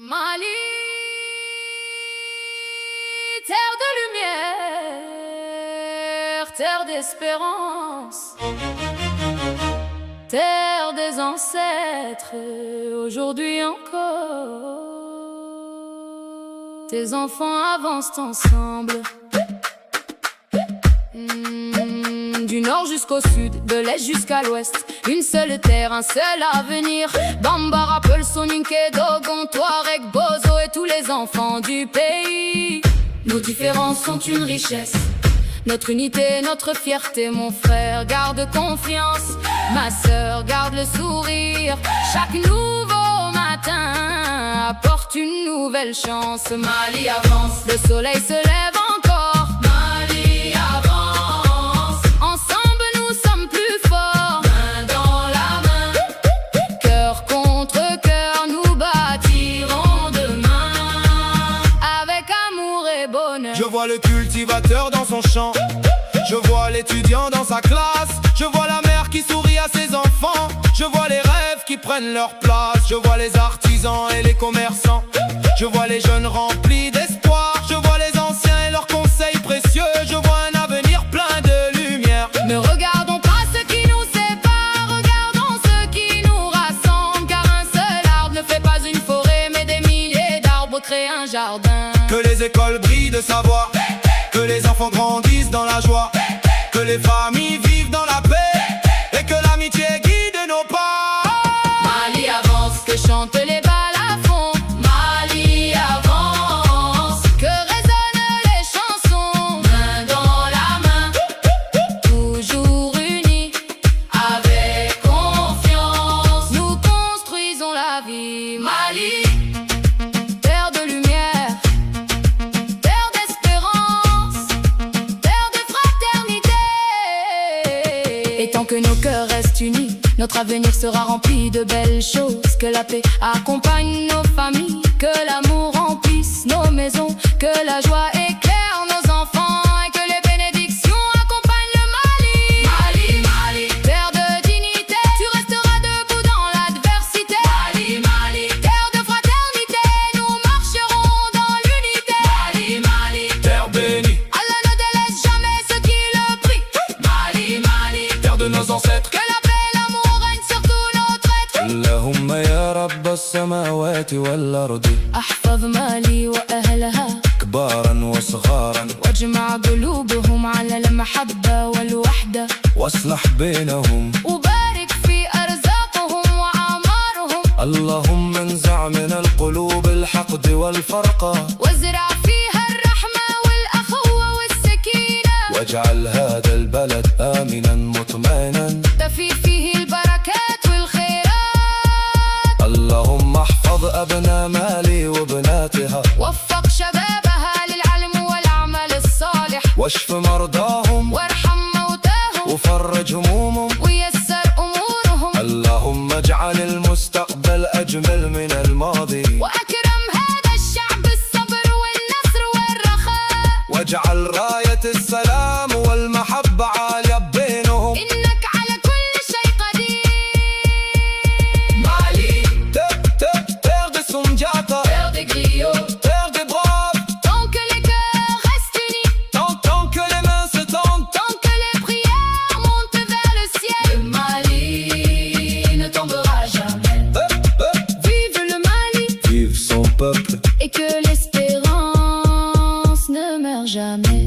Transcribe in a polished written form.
Mali, terre de lumière, terre d'espérance, terre des ancêtres, aujourd'hui encore. Tes enfants avancent ensemble, du nord jusqu'au sud, de l'est jusqu'à l'ouest. Une seule terre, un seul avenir. Bambara, Rappel, Soninké, Dogon, Touareg, Bozo et tous les enfants du pays. Nos différences sont une richesse, notre unité, notre fierté. Mon frère, garde confiance, ma sœur, garde le sourire. Chaque nouveau matin apporte une nouvelle chance. Mali avance, le soleil se lève encore. Mali avance, ensemble nous sommes plus forts. Main dans la main, cœur contre cœur, nous bâtirons demain. Avec amour et bonheur. Je vois le cultivateur dans son champ, je vois l'étudiant dans sa classe, je vois la mère qui sourit à ses enfants, je vois les rêves qui prennent leur place, je vois les artisans et les commerçants, je vois les jeunes remplis d'espoir, je vois les anciens et leurs conseils précieux, je vois un avenir plein de lumière. Ne regardons pas ce qui nous sépare, regardons ce qui nous rassemble. Car un seul arbre ne fait pas une forêt, mais des milliers d'arbres créent un jardin. Que les écoles brillent de savoir, que les enfants grandissent dans la joie, que les familles vivent dans la paix et que l'amitié guide nos pas. Mali avance, que chantent les balafons. Mali avance, que résonnent les chansons. Main dans la main, toujours unis, avec confiance, nous construisons la vie. Mali, terre de lumière, terre d'espérance, terre de fraternité. Et tant que nos cœurs restent unis, notre avenir sera rempli de belles choses. Que la paix accompagne nos familles, que l'amour remplisse nos maisons, que la joie éclaire nos enfants et que les bénédictions accompagnent le Mali. Mali, Mali, terre de dignité, tu resteras debout dans l'adversité. Mali, Mali, terre de fraternité, nous marcherons dans l'unité. Mali, Mali, Terre bénie, Allah ne délaisse jamais ceux qui le prient. Mali, Mali, terre de nos ancêtres. que la paix, l'amour règne sur tout notre être. اللهم يا رب السماوات والأرض احفظ مالي واهلها كبارا وصغارا واجمع قلوبهم على المحبة والوحدة واصلح بينهم وبارك في ارزاقهم واعمارهم اللهم انزع من القلوب الحقد والفرقة وازرع فيها الرحمة والاخوة والسكينة واجعل هذا البلد آمنا مطمئنا تفي فيه البركات والخيرات. اللهم احفظ أبناء مالي وبناتها وفق شبابها للعلم والعمل الصالح واشف مرضاهم وارحم موتاهم وفرج همومهم ويسر امورهم. اللهم اجعل المستقبل أجمل من الماضي واكرم هذا الشعب بالصبر والنصر والرخاء. واجعل راية السلام والمحبة عالية بينهم إنك على كل شيء قدير. Mali, terre de Sundiata, Terre des griots, terre des braves, tant que les cœurs restent unis, tant que les mains se tendent. tant que les prières montent vers le ciel, le Mali ne tombera jamais. Vive le Mali Vive son peuple et que l'espérance ne meurt jamais.